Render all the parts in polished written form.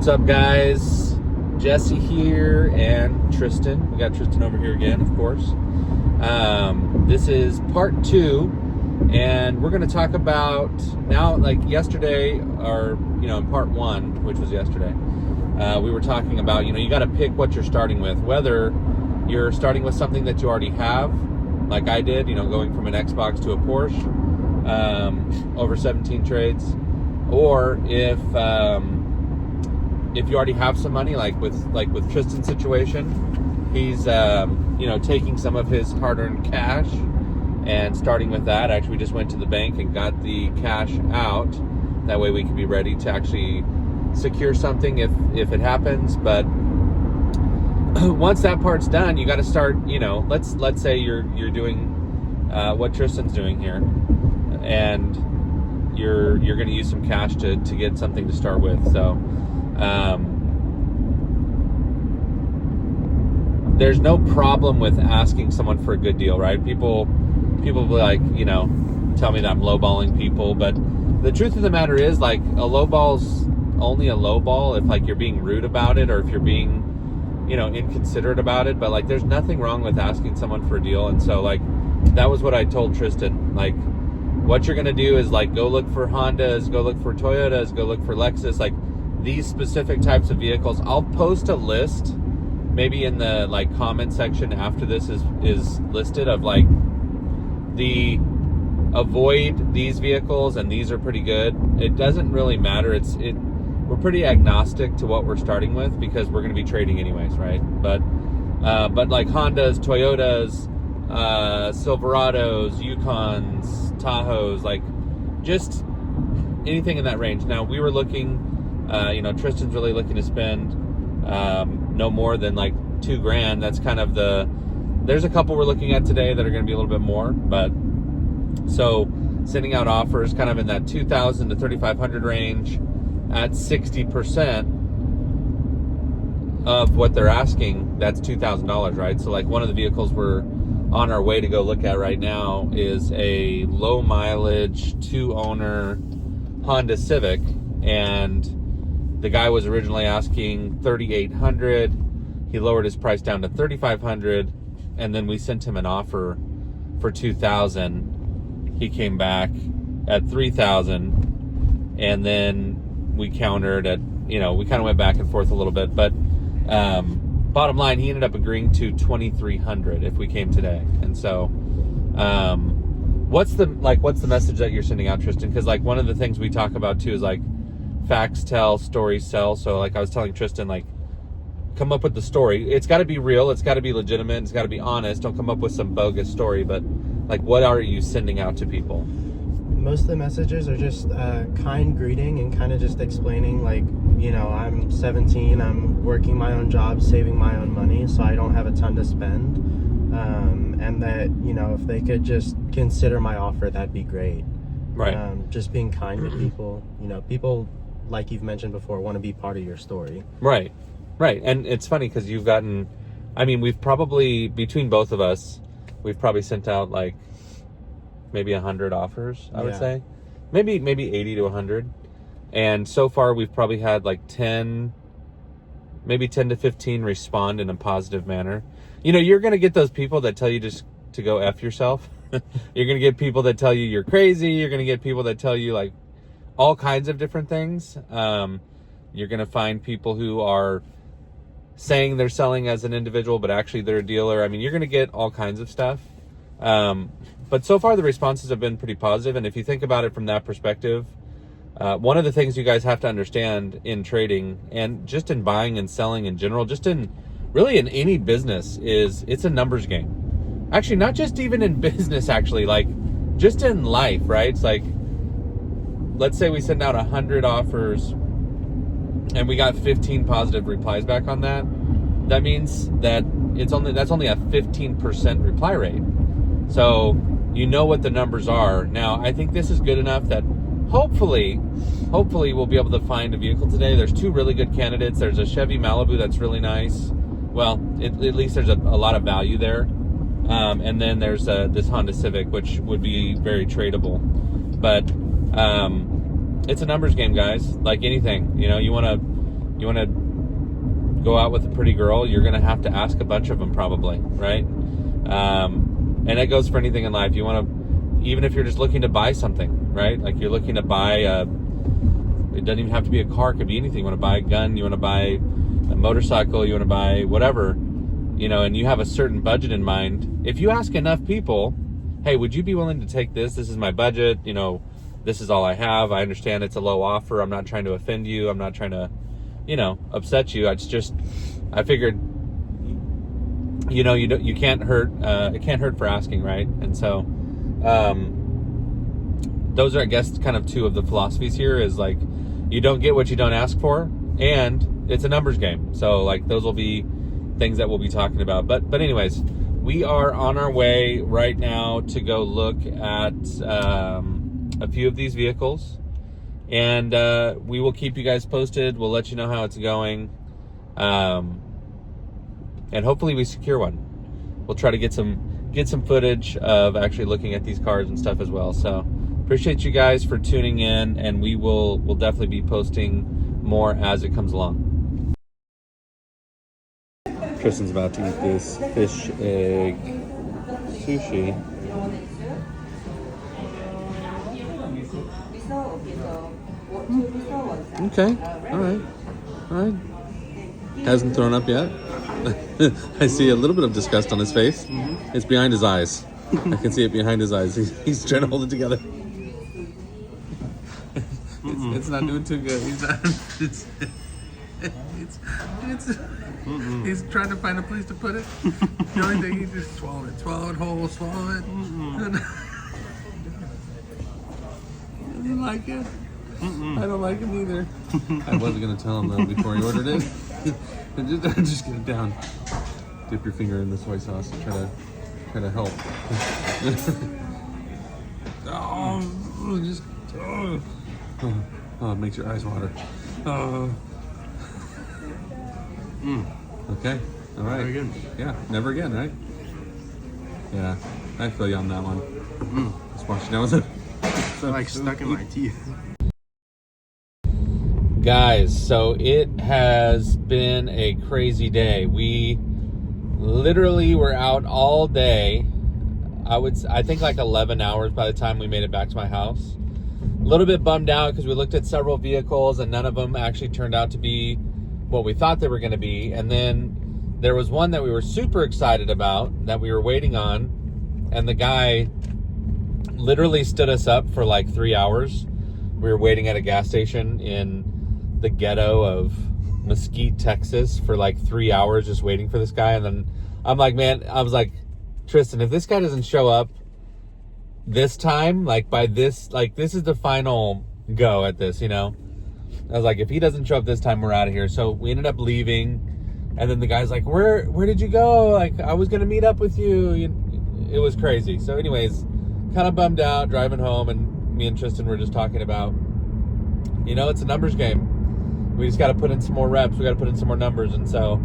What's up, guys? Jesse here and Tristan. We got Tristan over here again, of course. This is part 2, and we're going to talk about now, like yesterday, or in part 1, which was yesterday, we were talking about you got to pick what you're starting with, whether you're starting with something that you already have, like I did, going from an Xbox to a Porsche, over 17 trades, or if you already have some money, like with Tristan's situation, he's taking some of his hard-earned cash and starting with that. Actually, we just went to the bank and got the cash out. That way we can be ready to actually secure something if it happens. But once that part's done, you got to start. Let's say you're doing what Tristan's doing here, and you're going to use some cash to get something to start with. So there's no problem with asking someone for a good deal, right? People be like, tell me that I'm lowballing people, but the truth of the matter is, like, a lowball's only a lowball if, like, you're being rude about it, or if you're being inconsiderate about it. But, like, there's nothing wrong with asking someone for a deal. And so, like, that was what I told Tristan. Like, what you're gonna do is, like, go look for Hondas, go look for Toyotas, go look for Lexus, like these specific types of vehicles. I'll post a list maybe in the comment section after this is listed of the avoid these vehicles, and these are pretty good. It doesn't really matter. We're pretty agnostic to what we're starting with, because we're going to be trading anyways, right? But like Hondas, Toyotas, Silverados, Yukons, Tahoes, like just anything in that range. Now we were looking, Tristan's really looking to spend no more than like $2,000. That's kind of there's a couple we're looking at today that are going to be a little bit more, but so sending out offers kind of in that $2,000 to $3,500 range at 60% of what they're asking. That's $2,000, right? So like one of the vehicles we're on our way to go look at right now is a low mileage 2-owner Honda Civic, and the guy was originally asking $3,800. He lowered his price down to $3,500, and then we sent him an offer for $2,000. He came back at $3,000, and then we countered at, we kind of went back and forth a little bit, but bottom line, he ended up agreeing to $2,300 if we came today. And so what's the message that you're sending out, Tristan? Because like one of the things we talk about too is like facts tell, stories sell. So like I was telling Tristan, like, come up with the story. It's got to be real. It's got to be legitimate. It's got to be honest. Don't come up with some bogus story. But like, what are you sending out to people? Most of the messages are just kind greeting and kind of just explaining, like, I'm 17, I'm working my own job, saving my own money, so I don't have a ton to spend. And that, if they could just consider my offer, that'd be great. Right. Just being kind to people. People, like you've mentioned before, want to be part of your story. Right. Right. And it's funny because we've probably, between both of us, we've probably sent out like maybe 100 offers, I would say. Maybe 80 to 100. And so far we've probably had like 10 to 15 respond in a positive manner. You're going to get those people that tell you just to go F yourself. You're going to get people that tell you you're crazy. You're going to get people that tell you like all kinds of different things. You're going to find people who are saying they're selling as an individual, but actually they're a dealer. You're going to get all kinds of stuff. But so far the responses have been pretty positive. And if you think about it from that perspective, one of the things you guys have to understand in trading, and just in buying and selling in general, just in really in any business, is it's a numbers game. Actually, not just even in business, actually, like just in life, right? It's like, let's say we send out 100 offers and we got 15 positive replies back on that. That means that that's only a 15% reply rate. So what the numbers are. Now, I think this is good enough that hopefully we'll be able to find a vehicle today. There's 2 really good candidates. There's a Chevy Malibu that's really nice. Well, at least there's a lot of value there. And then there's this Honda Civic, which would be very tradable. But it's a numbers game, guys. Like anything, you want to You want to go out with a pretty girl, you're going to have to ask a bunch of them probably, right? And that goes for anything in life. You want to, even if you're just looking to buy something, right? Like you're looking to buy it doesn't even have to be a car, it could be anything. You want to buy a gun, you want to buy a motorcycle, you want to buy whatever, you know, and you have a certain budget in mind. If you ask enough people, hey, would you be willing to take this? This is my budget, you know, this is all I have. I understand it's a low offer. I'm not trying to offend you. I'm not trying to, you know, upset you. It's just, I figured, you know, you can't hurt, it can't hurt for asking, right? And so, those are, I guess, kind of two of the philosophies here is like, you don't get what you don't ask for, and it's a numbers game. So like those will be things that we'll be talking about. But anyways, we are on our way right now to go look at a few of these vehicles, and we will keep you guys posted. We'll let you know how it's going, and hopefully we secure one. We'll try to get some footage of actually looking at these cars and stuff as well. So appreciate you guys for tuning in, and we'll definitely be posting more as it comes along. Tristan's about to eat this fish egg sushi. Okay, all right. Hasn't thrown up yet. I see a little bit of disgust on his face. Mm-hmm. It's behind his eyes. I can see it behind his eyes. He's trying to hold it together. It's not doing too good. He's not. He's trying to find a place to put it. The only thing, he just swallow it whole, swallow it. Doesn't like it. I don't like him either. I wasn't gonna tell him though before he ordered it. just get it down. Dip your finger in the soy sauce and try to help. Oh, it makes your eyes water. Okay, all right. Never again. Yeah, never again, right? Yeah, I feel you on that one. Just wash it down with it. It's like stuck in my teeth. Guys, so it has been a crazy day. We literally were out all day. I think like 11 hours by the time we made it back to my house. A little bit bummed out because we looked at several vehicles and none of them actually turned out to be what we thought they were going to be. And then there was one that we were super excited about that we were waiting on, and the guy literally stood us up for like 3 hours. We were waiting at a gas station in the ghetto of Mesquite, Texas for like 3 hours just waiting for this guy. And then I'm like, man, I was like, Tristan, if this guy doesn't show up this time, like by this, like this is the final go at this, you know? I was like, if he doesn't show up this time, we're out of here. So we ended up leaving, and then the guy's like, where did you go? Like, I was gonna meet up with you. It was crazy. So anyways, kind of bummed out driving home, and me and Tristan were just talking about, you know, it's a numbers game. We just got to put in some more reps. We got to put in some more numbers. And so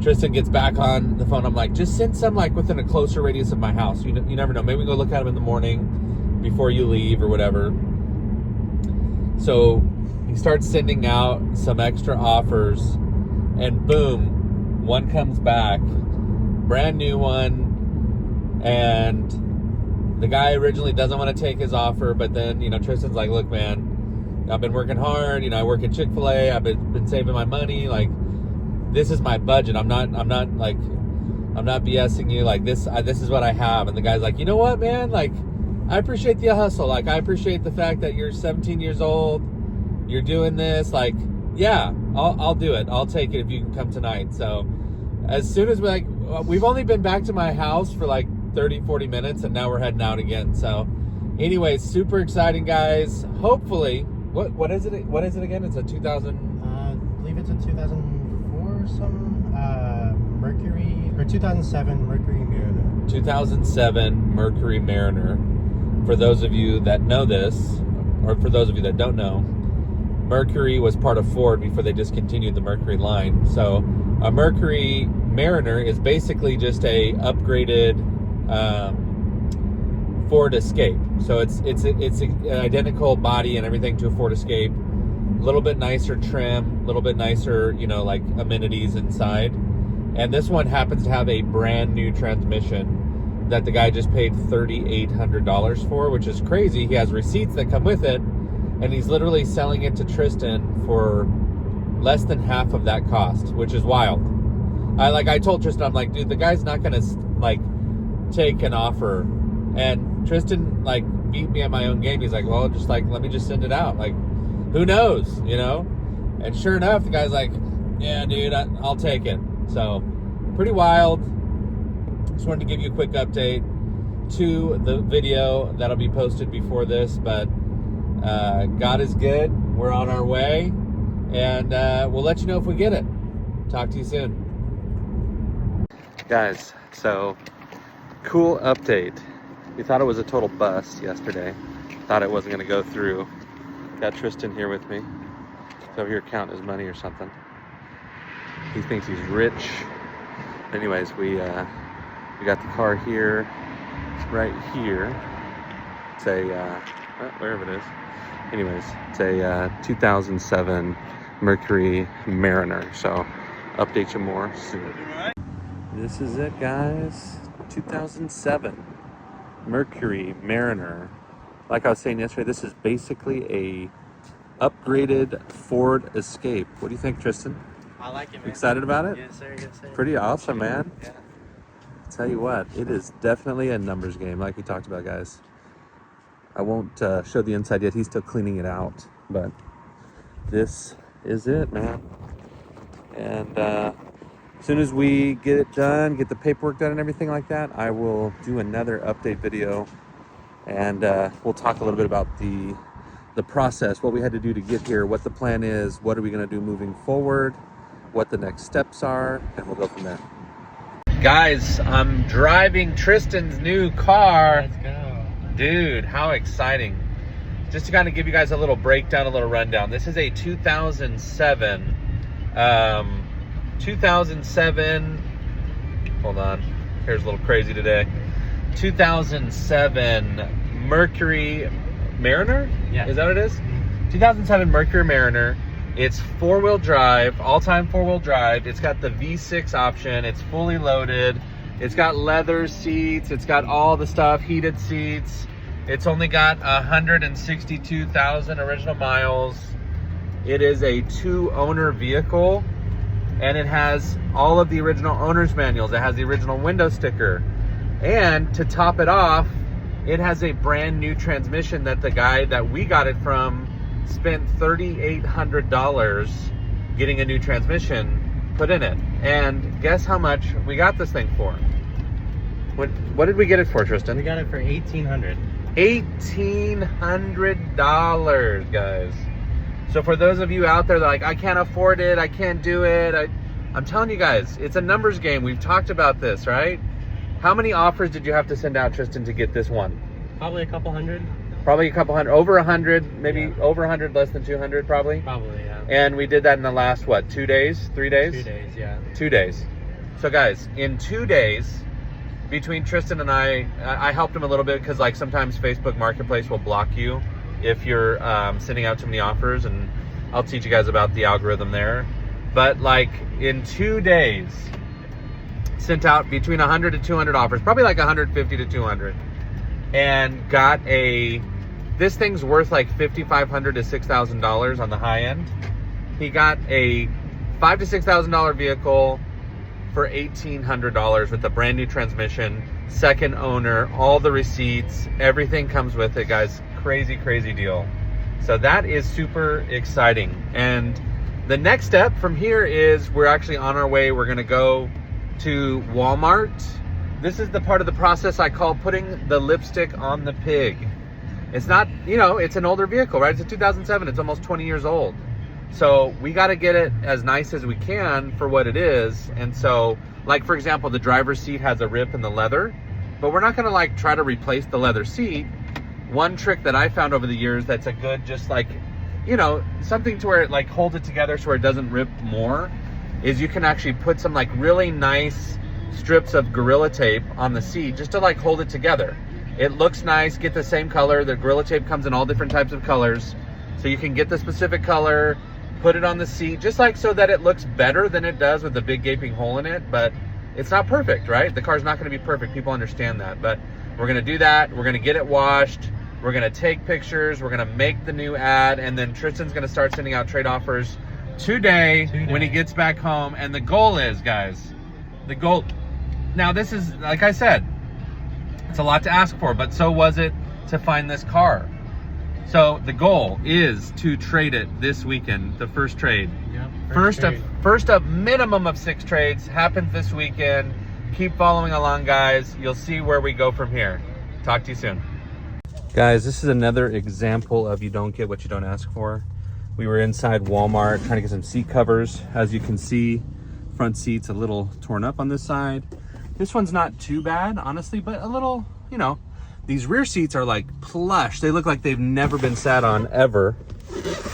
Tristan gets back on the phone. I'm like, just send some like within a closer radius of my house. You never know. Maybe we go look at them in the morning before you leave or whatever. So he starts sending out some extra offers, and boom, one comes back, brand new one. And the guy originally doesn't want to take his offer, but then, you know, Tristan's like, look, man, I've been working hard, you know, I work at Chick-fil-A, I've been saving my money, like, this is my budget, I'm not BSing you, like, this is what I have. And the guy's like, you know what, man, like, I appreciate the hustle, like, I appreciate the fact that you're 17 years old, you're doing this, like, yeah, I'll do it, I'll take it if you can come tonight. So, as soon as we've only been back to my house for like 30-40 minutes, and now we're heading out again. So anyways, super exciting, guys. Hopefully, what is it again? It's a 2000 I believe it's a 2004 or something, Mercury, or 2007 Mercury Mariner. 2007 Mercury Mariner. For those of you that know this, or for those of you that don't know, Mercury was part of Ford before they discontinued the Mercury line. So a Mercury Mariner is basically just a upgraded Ford Escape. So it's an identical body and everything to a Ford Escape. a little bit nicer trim, a little bit nicer, you know, like amenities inside. And this one happens to have a brand new transmission that the guy just paid $3,800 for, which is crazy. He has receipts that come with it, and he's literally selling it to Tristan for less than half of that cost, which is wild. I told Tristan, I'm like, dude, the guy's not gonna like take an offer. And Tristan like beat me at my own game. He's like, well, just like, let me just send it out. Like, who knows, you know? And sure enough, the guy's like, yeah, dude, I'll take it. So pretty wild. Just wanted to give you a quick update to the video that'll be posted before this, but God is good. We're on our way, and we'll let you know if we get it. Talk to you soon. Guys, so cool update. We thought it was a total bust yesterday. Thought it wasn't gonna go through. Got Tristan here with me. He's over here counting his money or something. He thinks he's rich. Anyways, we got the car here, right here. It's a, wherever it is. Anyways, it's a 2007 Mercury Mariner. So, update you more soon. This is it, guys. 2007 Mercury Mariner. Like I was saying yesterday, this is basically a upgraded Ford Escape. What do you think, Tristan? I like it, man. Excited about it? Yes, sir. Yes, sir. Pretty awesome, man. Yeah. I'll tell you what, it is definitely a numbers game, like we talked about, guys. I won't show the inside yet. He's still cleaning it out, but this is it, man. And as soon as we get it done, get the paperwork done and everything like that, I will do another update video, and we'll talk a little bit about the process, what we had to do to get here, what the plan is, what are we going to do moving forward, what the next steps are, and we'll go from there. Guys, I'm driving Tristan's new car. Let's go. Dude, how exciting. Just to kind of give you guys a little breakdown, a little rundown. This is a 2007, hold on, here's a little crazy today. 2007 Mercury Mariner? Yeah. Is that what it is? 2007 Mercury Mariner. It's four-wheel drive, all-time four-wheel drive. It's got the V6 option. It's fully loaded. It's got leather seats. It's got all the stuff, heated seats. It's only got 162,000 original miles. It is a two-owner vehicle, and it has all of the original owner's manuals. It has the original window sticker. And to top it off, it has a brand new transmission that the guy that we got it from spent $3,800 getting a new transmission put in it. And guess how much we got this thing for? What did we get it for, Tristan? We got it for $1,800. $1,800, guys. So for those of you out there that are like, I can't afford it, I can't do it, I'm telling you guys, it's a numbers game. We've talked about this, right? How many offers did you have to send out, Tristan, to get this one? Probably a couple hundred. Probably a couple hundred, over 100, maybe over 100, less than 200 probably. Probably, yeah. And we did that in the last, what, 2 days, 3 days? 2 days, yeah. 2 days. So guys, in 2 days, between Tristan and I helped him a little bit because like sometimes Facebook Marketplace will block you if you're sending out too many offers, and I'll teach you guys about the algorithm there. But like in 2 days, sent out between 100 to 200 offers, probably like 150 to 200, and got this thing's worth like $5,500 to $6,000 on the high end. He got a $5,000 to $6,000 vehicle for $1,800 with a brand new transmission, second owner, all the receipts, everything comes with it, guys. Crazy, crazy deal. So that is super exciting. And the next step from here is we're actually on our way. We're gonna go to Walmart. This is the part of the process I call putting the lipstick on the pig. It's not, you know, it's an older vehicle, right? It's a 2007, it's almost 20 years old. So we got to get it as nice as we can for what it is. And so, like, for example, the driver's seat has a rip in the leather, but we're not going to like try to replace the leather seat. One trick that I found over the years that's a good, just like, you know, something to where it like holds it together so where it doesn't rip more, is you can actually put some like really nice strips of Gorilla Tape on the seat just to like hold it together. It looks nice, get the same color. The Gorilla Tape comes in all different types of colors. So you can get the specific color, put it on the seat, just like so that it looks better than it does with the big gaping hole in it. But it's not perfect, right? The car's not going to be perfect. People understand that. But we're going to do that. We're going to get it washed. We're going to take pictures. We're going to make the new ad. And then Tristan's going to start sending out trade offers today when he gets back home. And the goal is, guys, the goal. Now, this is, like I said, it's a lot to ask for, but so was it to find this car. So the goal is to trade it this weekend, the first trade. Yep, first of minimum of 6 trades happens this weekend. Keep following along, guys. You'll see where we go from here. Talk to you soon. Guys, this is another example of you don't get what you don't ask for. We were inside Walmart trying to get some seat covers. As you can see, front seat's a little torn up on this side. This one's not too bad, honestly, but a little, you know. These rear seats are like plush. They look like they've never been sat on ever.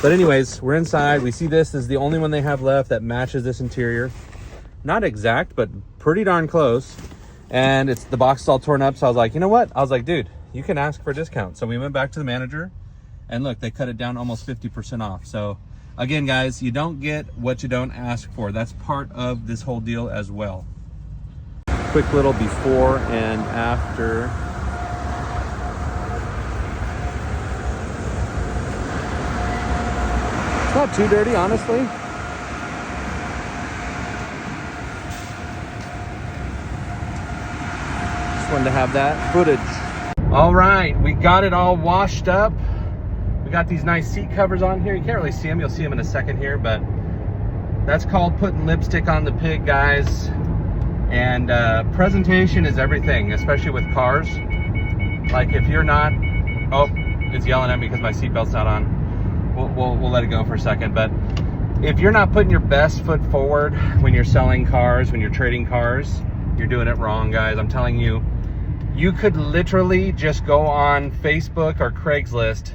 But anyways, we're inside. We see this is the only one they have left that matches this interior. Not exact, but pretty darn close. And it's the box is all torn up. So I was like, you know what? I was like, dude, you can ask for a discount. So we went back to the manager and look, they cut it down almost 50% off. So again, guys, you don't get what you don't ask for. That's part of this whole deal as well. Quick little before and after. It's not too dirty, honestly. Just wanted to have that footage. All right, we got it all washed up. We got these nice seat covers on here. You can't really see them. You'll see them in a second here, but that's called putting lipstick on the pig, guys. And presentation is everything, especially with cars. Like if you're not, oh, it's yelling at me because my seatbelt's not on. We'll let it go for a second. But if you're not putting your best foot forward when you're selling cars, when you're trading cars, you're doing it wrong, guys. I'm telling you, you could literally just go on Facebook or Craigslist,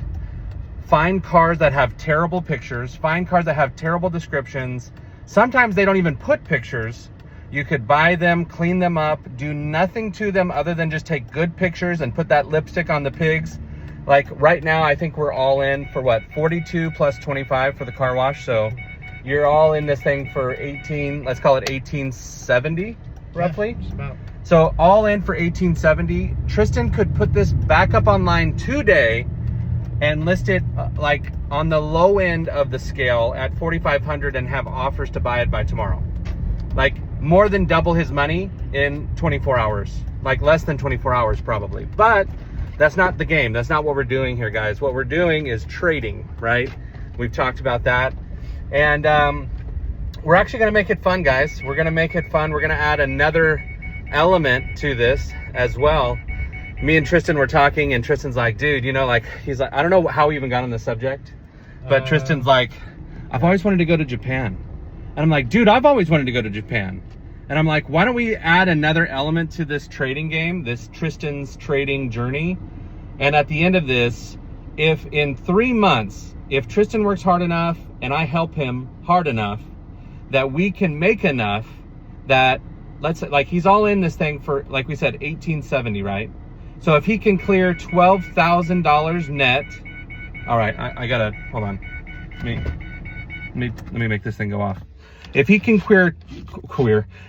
find cars that have terrible pictures, find cars that have terrible descriptions. Sometimes they don't even put pictures. You could buy them, clean them up, do nothing to them other than just take good pictures and put that lipstick on the pigs. Like right now, I think we're all in for what, 42 plus 25 for the car wash. So you're all in this thing for 18, let's call it 1870 roughly. Yeah, so all in for 1870. Tristan could put this back up online today and list it like on the low end of the scale at 4,500 and have offers to buy it by tomorrow. Like more than double his money in 24 hours, like less than 24 hours probably. But that's not the game. That's not what we're doing here, guys. What we're doing is trading, right? We've talked about that. And we're actually gonna make it fun, guys. We're gonna make it fun. We're gonna add another element to this as well. Me and Tristan were talking and Tristan's like, dude, you know, like, he's like, I don't know how we even got on the subject, but Tristan's like, I've always wanted to go to Japan. And I'm like, dude, I've always wanted to go to Japan. And I'm like, why don't we add another element to this trading game, this Tristan's trading journey? And at the end of this, if in 3 months, if Tristan works hard enough and I help him hard enough, that we can make enough that, let's say, like he's all in this thing for, like we said, 1870, right? So if he can clear $12,000 net, all right, I gotta, hold on. Let me make this thing go off. If he can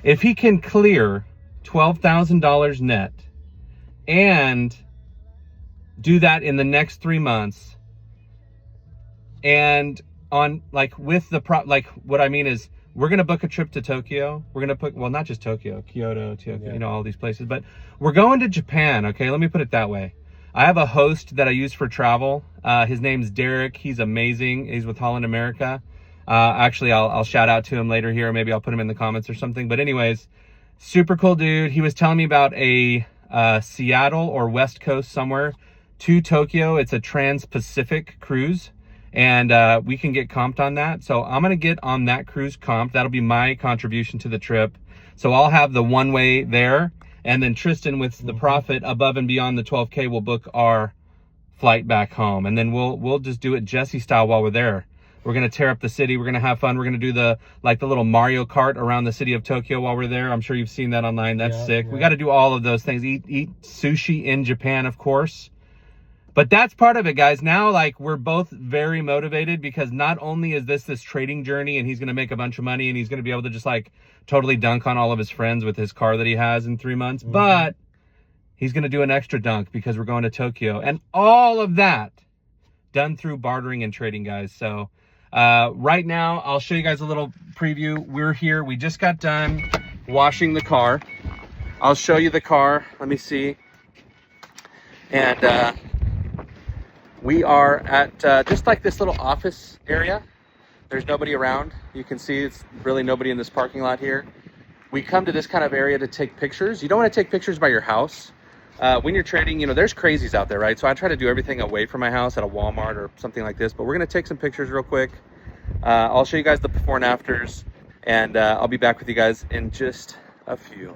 if he can clear $12,000 net and do that in the next 3 months, and on like with the like what I mean is we're gonna book a trip to Tokyo. We're gonna put, well, not just Tokyo, Kyoto, you know, all these places, but we're going to Japan. Okay, let me put it that way. I have a host that I use for travel. His name's Derek. He's amazing. He's with Holland America. Actually, I'll shout out to him later here. Maybe I'll put him in the comments or something. But anyways, super cool dude. He was telling me about a Seattle or West Coast somewhere to Tokyo. It's a trans-Pacific cruise. And we can get comped on that. So I'm going to get on that cruise comp. That'll be my contribution to the trip. So I'll have the one way there. And then Tristan, with the profit above and beyond the 12K, will book our flight back home. And then we'll just do it Jesse style while we're there. We're going to tear up the city. We're going to have fun. We're going to do the little Mario Kart around the city of Tokyo while we're there. I'm sure you've seen that online. That's sick. Yeah. We got to do all of those things. Eat sushi in Japan, of course. But that's part of it, guys. Now, like, we're both very motivated because not only is this trading journey and he's going to make a bunch of money and he's going to be able to just like totally dunk on all of his friends with his car that he has in 3 months, but he's going to do an extra dunk because we're going to Tokyo, and all of that done through bartering and trading, guys. So right now I'll show you guys a little preview. We're here. We just got done washing the car. I'll show you the car. Let me see. And we are at just like this little office area. There's nobody around. You can see it's really nobody in this parking lot here. We come to this kind of area to take pictures. You don't want to take pictures by your house. When you're trading, you know, there's crazies out there, right? So I try to do everything away from my house at a Walmart or something like this, but we're going to take some pictures real quick. I'll show you guys the before and afters, and I'll be back with you guys in just a few.